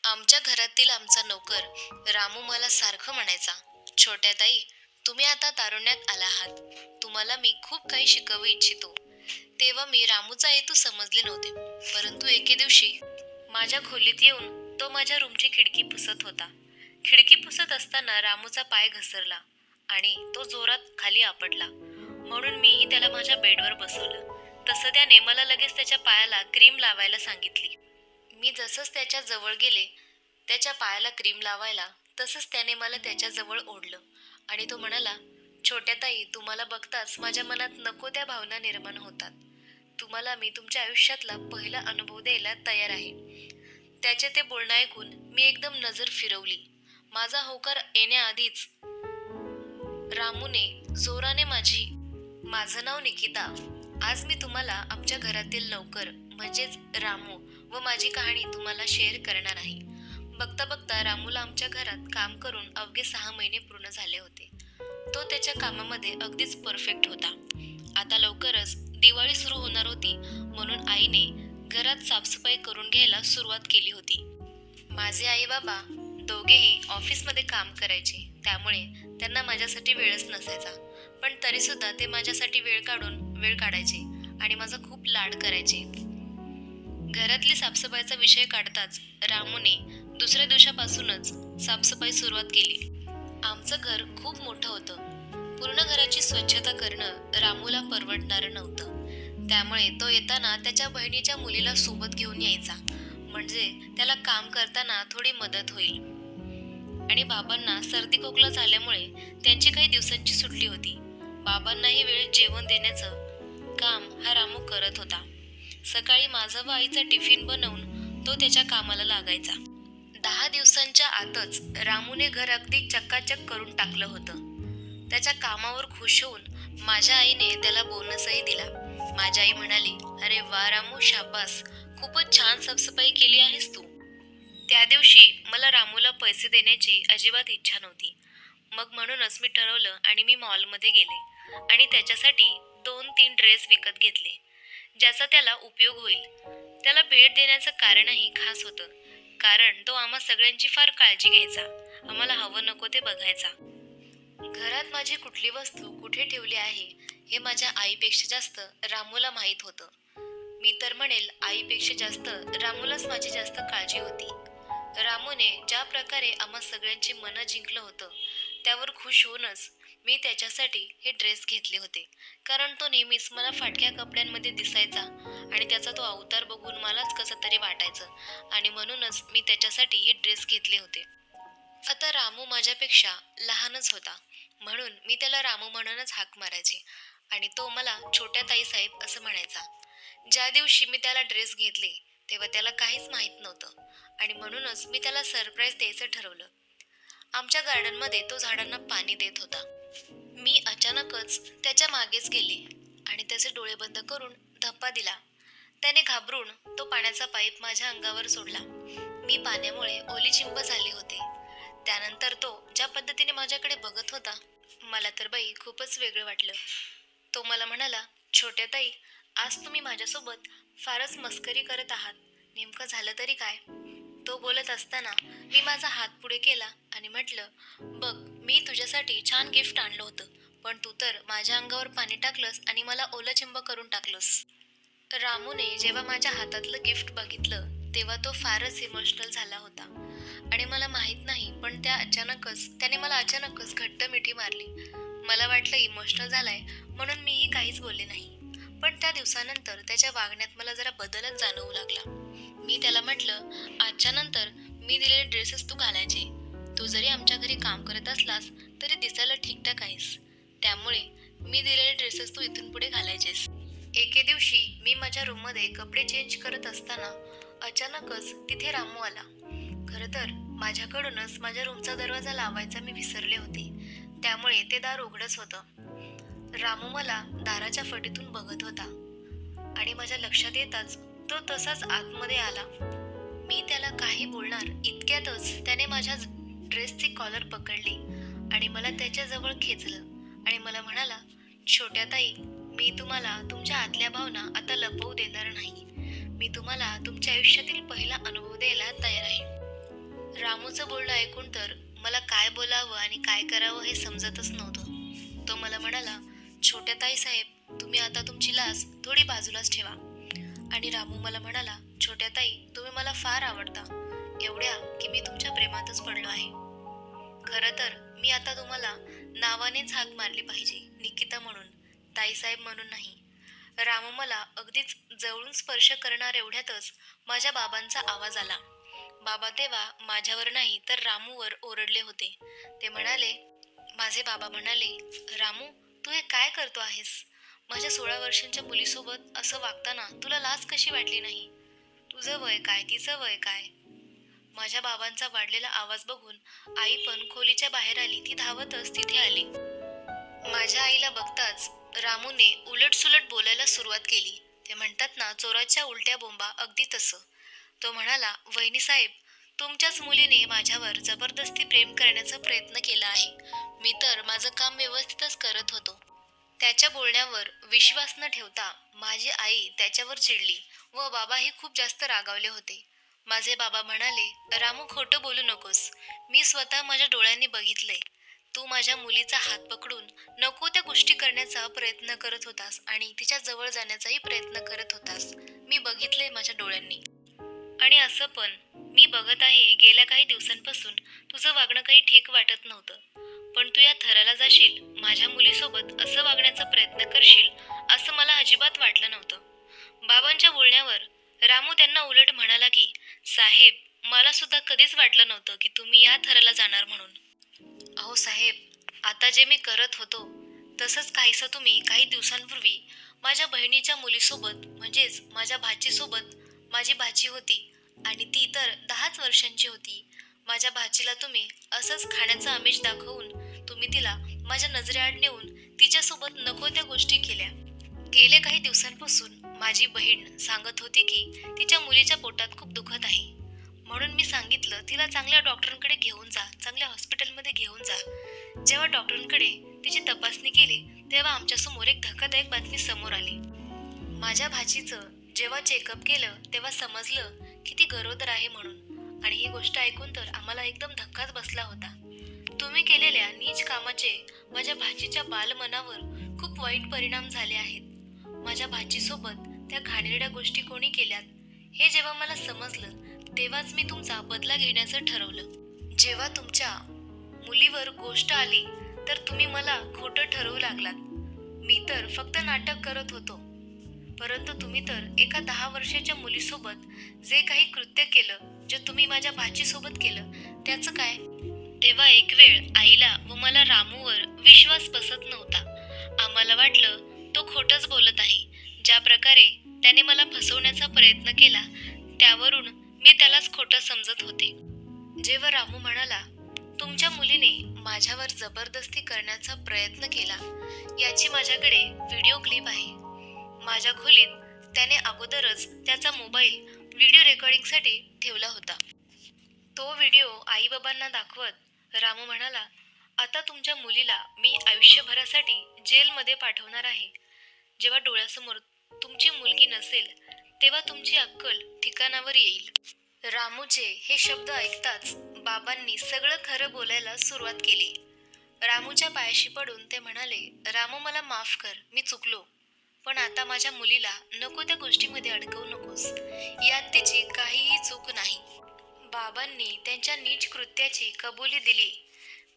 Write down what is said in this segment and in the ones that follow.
आमच्या घरातील आमचा नोकर रामू मला सारखं म्हणायचा, छोट्या ताई, तुम्ही आता तारुण्यात आला आहात. तुम्हाला मी खूप काही शिकवू इच्छितो. तेव्हा मी रामूचा हेतू समजले नव्हते. परंतु एके दिवशी माझ्या खोलीत येऊन तो माझ्या रूमची खिडकी पुसत होता. खिडकी पुसत असताना रामूचा पाय घसरला आणि तो जोरात खाली आपटला. म्हणून मीही त्याला माझ्या बेडवर बसवलं. तसं त्याने मला लगेच त्याच्या पायाला क्रीम लावायला सांगितली. मी जसंच त्याच्या जवळ गेले, त्याच्या पायाला क्रीम लावायला, तसंच त्याने मला त्याच्या जवळ ओढलं आणि तो म्हणाला, छोट्या ताई, तुम्हाला बघताच माझ्या मनात नको त्या भावना निर्माण होतात. तुम्हाला मी तुमच्या आयुष्यातला पहिला अनुभव द्यायला तयार आहे. त्याचे ते बोलणं ऐकून मी एकदम नजर फिरवली. माझा होकार येण्याआधीच रामूने जोराने माझं नाव निकिता. आज मी तुम्हाला आमच्या घरातील नौकर म्हणजेच रामू व माझी कहाणी तुम्हाला शेअर करणार आहे. बघता बघता रामूला आमच्या घरात काम करून अवघे 6 महिने पूर्ण झाले होते. तो त्याच्या कामामध्ये अगदीच परफेक्ट होता. आता लवकरच दिवाळी सुरू होणार होती, म्हणून आईने घरात साफसफाई करून घ्यायला सुरुवात केली होती. माझे आई बाबा दोघेही ऑफिसमध्ये काम करायचे, त्यामुळे त्यांना माझ्यासाठी वेळच नसायचा. पण तरीसुद्धा ते माझ्यासाठी वेळ काढायचे आणि माझा खूप लाड करायचे. घरातली साफसफाईचा विषय काढताच रामूने दुसऱ्या दिवसापासूनच साफसफाई सुरुवात केली. आमचं घर खूप मोठं होतं. पूर्ण घराची स्वच्छता करणं रामूला परवडणारं नव्हतं. त्यामुळे तो येताना त्याच्या बहिणीच्या मुलीला सोबत घेऊन यायचा, म्हणजे त्याला काम करताना थोडी मदत होईल. आणि बाबांना सर्दी खोकला झाल्यामुळे त्यांची काही दिवसांची सुट्टी होती. बाबांनाही वेळेत जेवण देण्याचं काम हा रामू करत होता. सकाळी माझा व आईचा टिफिन बनवून तो त्याच्या कामाला लागायचा. 10 दिवसांच्या आतच रामूने घर अगदी चक्काचक करून टाकलं होतं. त्याच्या कामावर खुश होऊन माझ्या आईने त्याला बोनसही दिला. माझी आई म्हणाली, अरे वा रामू, शाबास, खूपच छान साफसफाई केली आहेस तू. त्या दिवशी मला रामूला पैसे देण्याची अजिबात इच्छा नव्हती. मग म्हणूनच मी ठरवलं आणि मी मॉलमध्ये गेले आणि त्याच्यासाठी 2-3 ड्रेस विकत घेतले, ज्याचा त्याला उपयोग होईल. त्याला भेट देण्याचं कारणही खास होतं, कारण तो आम्हा सगळ्यांची फार काळजी घ्यायचा. आम्हाला हवं नको ते बघायचा. घरात माझी कुठली वस्तू कुठे ठेवली आहे हे माझ्या आईपेक्षा जास्त रामूला माहीत होतं. मी तर म्हणेल, आईपेक्षा जास्त रामूलाच माझी जास्त काळजी होती. रामूने ज्या प्रकारे आम्हा सगळ्यांची मनं जिंकलं होतं, त्यावर खुश होऊनच मी त्याच्यासाठी हे ड्रेस घेतले होते. कारण तो नेहमीच मला फाटक्या कपड्यांमध्ये दिसायचा आणि त्याचा तो अवतार बघून मलाच कसं तरी वाटायचं, आणि म्हणूनच मी त्याच्यासाठी हे ड्रेस घेतले होते. आता रामू माझ्यापेक्षा लहानच होता, म्हणून मी त्याला रामू म्हणूनच हाक मारायचे आणि तो मला छोट्या ताई साहेब असं म्हणायचा. ज्या दिवशी मी त्याला ड्रेस घेतले तेव्हा त्याला काहीच माहीत नव्हतं आणि म्हणूनच मी त्याला सरप्राईज द्यायचं ठरवलं. आमच्या गार्डनमध्ये तो झाडांना पाणी देत होता. मी अचानकच त्याच्या मागेच गेले आणि त्याचे डोळे बंद करून धप्पा दिला. त्याने घाबरून तो पाण्याचा पाईप माझ्या अंगावर सोडला. मी पाण्यामुळे ओलीचिंब झाले होते. त्यानंतर तो ज्या पद्धतीने माझ्याकडे बघत होता, मला तर बाई खूपच वेगळं वाटलं. तो मला म्हणाला, छोट्या ताई, आज तुम्ही माझ्यासोबत फारच मस्करी करत आहात. नेमकं झालं तरी काय? तो बोलत असताना मी माझा हात पुढे केला आणि म्हटलं, बघ, मी तुझ्यासाठी छान गिफ्ट आणलं होतं, पण तू तर माझ्या अंगावर पाणी टाकलंस आणि मला ओलचिंब करून टाकलंस. रामूने जेव्हा माझ्या हातातलं गिफ्ट बघितलं तेव्हा तो फारच इमोशनल झाला होता आणि मला माहीत नाही, पण त्याने मला अचानकच घट्ट मिठी मारली. मला वाटलं इमोशनल झालाय, म्हणून मीही काहीच बोलले नाही. पण त्या दिवसानंतर त्याच्या वागण्यात मला जरा बदलच जाणवू लागला. मी त्याला म्हटलं, आजच्या नंतर मी दिलेले ड्रेसेस तू घालायचे. तू जरी आमच्या घरी काम करत असलास तरी दिसायला ठीकठाक आहेस, त्यामुळे मी दिलेले ड्रेसेस तू इथून पुढे घालायचेस. एके दिवशी मी माझ्या रूममध्ये कपडे चेंज करत असताना अचानकच तिथे रामू आला. खरं तर माझ्याकडूनच माझ्या रूमचा दरवाजा लावायचा मी विसरले होते, त्यामुळे ते दार उघडच होतं. रामू मला दाराच्या फटीतून बघत होता आणि माझ्या लक्षात येताच तो तसाच आतमध्ये आला. मी त्याला काही बोलणार इतक्यातच त्याने माझ्या ड्रेसची कॉलर पकडली आणि मला त्याच्याजवळ खेचलं आणि मला म्हणाला, छोट्या ताई, मी तुम्हाला तुमच्या आतल्या भावना आता लपवू देणार नाही. मी तुम्हाला तुमच्या आयुष्यातील पहिला अनुभव द्यायला तयार आहे. रामूचं बोलणं ऐकून तर मला काय बोलावं आणि काय करावं हे समजतच नव्हतं. तो मला म्हणाला, छोट्या ताई साहेब, तुम्ही आता तुमची लाज थोडी बाजूलाच ठेवा. आणि रामू मला म्हणाला, छोट्या ताई, तुम्ही मला फार आवडता, एवढ्या की मी तुमच्या प्रेमातच पडलो आहे. खरं तर मी आता तुम्हाला नावानेच हाक मारली पाहिजे, निकिता म्हणून, ताईसाहेब म्हणून नाही. रामू मला अगदीच जवळून स्पर्श करणार एवढ्यातच माझ्या बाबांचा आवाज आला. बाबा तेव्हा माझ्यावर नाही तर रामूवर ओरडले होते. ते म्हणाले, माझे बाबा म्हणाले, रामू, तू हे काय करतो आहेस? माझ्या 16 वर्षांच्या मुलीसोबत असं वागताना तुला लाज कशी वाटली नाही? तुझं वय काय, तिचं वय काय? माझ्या बाबांचा वाढलेला आवाज बघून आई पण खोलीच्या बाहेर आली. ती धावतच तिथे आली. माझ्या आईला बघताच रामूने उलटसुलट बोलायला सुरुवात केली. ते म्हणतात ना, चोराच्या उलट्या बोंबा, अगदी तसं. तो म्हणाला, वहिनी साहेब, तुमच्याच मुलीने माझ्यावर जबरदस्ती प्रेम करण्याचा प्रयत्न केला आहे. मी तर माझं काम व्यवस्थितच करत होतो. त्याच्या बोलण्यावर विश्वास न ठेवता माझी आई त्याच्यावर चिडली व बाबाही खूप जास्त रागावले होते. माझे बाबा म्हणाले, रामू, खोटं बोलू नकोस. मी स्वतः माझ्या डोळ्यांनी बघितलंय. तू माझ्या मुलीचा हात पकडून नको त्या गोष्टी करण्याचा प्रयत्न करत होतास आणि तिच्या जवळ जाण्याचाही प्रयत्न करत होतास. मी बघितलंय माझ्या डोळ्यांनी. आणि असं पण मी बघत आहे, गेल्या काही दिवसांपासून तुझं वागणं काही ठीक वाटत नव्हतं. पण तू या थराला जाशील, माझ्या मुलीसोबत असं वागण्याचा प्रयत्न करशील, असं मला अजिबात वाटलं नव्हतं. बाबांच्या बोलण्यावर रामू त्यांना उलट म्हणाला की, साहेब, मला सुद्धा कधीच वाटलं नव्हतं की तुम्ही या थराला जाणार म्हणून. अहो साहेब, आता जे मी करत होतो तसंच काहीसं तुम्ही काही दिवसांपूर्वी माझ्या बहिणीच्या मुलीसोबत, म्हणजेच माझ्या भाचीसोबत, माझी भाची होती आणि ती तर 10च वर्षांची होती. माझ्या भाचीला तुम्ही असंच खाण्याचं आमिष दाखवून तुम्ही तिला माझ्या नजरेआड नेऊन तिच्यासोबत नको त्या गोष्टी केल्या. गेले काही दिवसांपासून माझी बहीण सांगत होती की तिच्या मुलीच्या पोटात खूप दुखत आहे. म्हणून मी सांगितलं, तिला चांगल्या डॉक्टरांकडे घेऊन जा, चांगल्या हॉस्पिटलमध्ये घेऊन जा. जेव्हा डॉक्टरांकडे तिची तपासणी केली तेव्हा आमच्यासमोर एक धक्कादायक बातमी समोर आली. माझ्या भाचीचं जेव्हा चेकअप केलं तेव्हा समजलं की ती गरोदर आहे म्हणून. आणि ही गोष्ट ऐकून तर आम्हाला एकदम धक्काच बसला होता. तुम्ही केलेल्या नीच कामाचे माझ्या भाचीच्या बालमनावर खूप वाईट परिणाम झाले आहेत. माझ्या भाचीसोबत त्या घाणेरड्या गोष्टी कोणी केल्यात हे जेव्हा मला समजलं तेव्हाच मी तुमचा बदला घेण्याचं ठरवलं. जेव्हा तुमच्या मुलीवर गोष्ट आली तर तुम्ही मला खोटं ठरवू लागलात. मी तर फक्त नाटक करत होतो, परंतु तुम्ही तर एका 10 वर्षाच्या मुलीसोबत जे काही कृत्य केलं, जे तुम्ही माझ्या भाचीसोबत केलं, त्याचं काय? तेव्हा एक वेळ आईला व मला रामूवर विश्वास बसत नव्हता. आम्हाला वाटलं तो खोटंच बोलत आहे. ज्या प्रकारे त्याने मला फसवण्याचा प्रयत्न केला त्यावरून मी त्यालाच खोटं समजत होते. जेव्हा रामू म्हणाला, तुमच्या मुलीने माझ्यावर जबरदस्ती करण्याचा प्रयत्न केला, याची माझ्याकडे व्हिडिओ क्लिप आहे. माझ्या खोलीत त्याने अगोदरच त्याचा मोबाईल व्हिडिओ रेकॉर्डिंगसाठी ठेवला होता. तो व्हिडिओ आईबाबांना दाखवत रामू म्हणाला, आता तुमच्या मुलीला मी आयुष्यभरासाठी जेलमध्ये पाठवणार आहे. जेव्हा डोळ्यासमोर तुमची मुलगी नसेल तेव्हा तुमची अक्कल ठिकाणावर येईल. रामूचे हे शब्द ऐकताच बाबांनी सगळं खरं बोलायला सुरुवात केली. रामूच्या पायाशी पडून ते म्हणाले, रामू, मला माफ कर, मी चुकलो. पण आता माझ्या मुलीला नको त्या गोष्टीमध्ये अडकवू नकोस. यात तिची काहीही चूक नाही. बाबांनी त्यांच्या नीच कृत्याची कबुली दिली.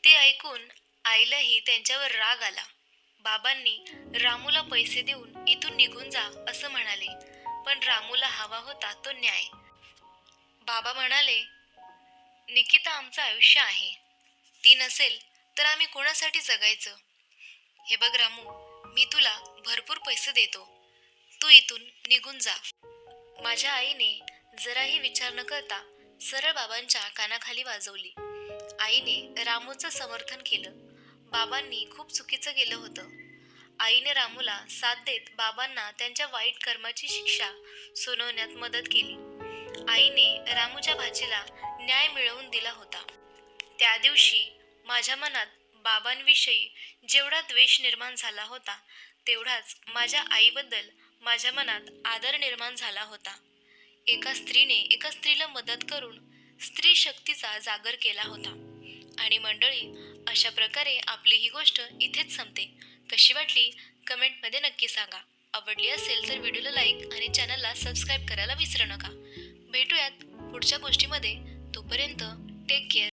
ते ऐकून आईलाही त्यांच्यावर राग आला. बाबांनी रामूला पैसे देऊन इथून निघून जा असं म्हणाले, पण रामूला हवा होता तो न्याय. बाबा म्हणाले, निकिता आमचं आयुष्य आहे. ती नसेल तर आम्ही कोणासाठी जगायचं? हे बघ रामू, मी तुला भरपूर पैसे देतो, तू इथून निघून जा. माझ्या आईने जराही विचार न करता सरळ बाबांच्या कानाखाली वाजवली. आईने रामूचं समर्थन केलं. बाबांनी खूप चुकीचं केलं होतं. आईने रामूला साथ देत बाबांना त्यांच्या वाईट कर्माची शिक्षा सुनावण्यात मदत केली. आईने रामूच्या भाचीला न्याय मिळवून दिला होता. त्या दिवशी माझ्या मनात बाबांविषयी जेवढा द्वेष निर्माण झाला होता तेवढाच माझ्या आईबद्दल माझ्या मनात आदर निर्माण झाला होता. एका स्त्रीने एका स्त्रीला मदत करून स्त्री शक्तीचा जागर केला होता. आणि मंडळी, अशा प्रकारे आपली ही गोष्ट इथेच संपते. कशी वाटली कमेंटमध्ये नक्की सांगा. आवडली असेल तर व्हिडिओला लाईक आणि चॅनलला सबस्क्राईब करायला विसरू नका. भेटूयात पुढच्या गोष्टीमध्ये. तोपर्यंत टेक केअर.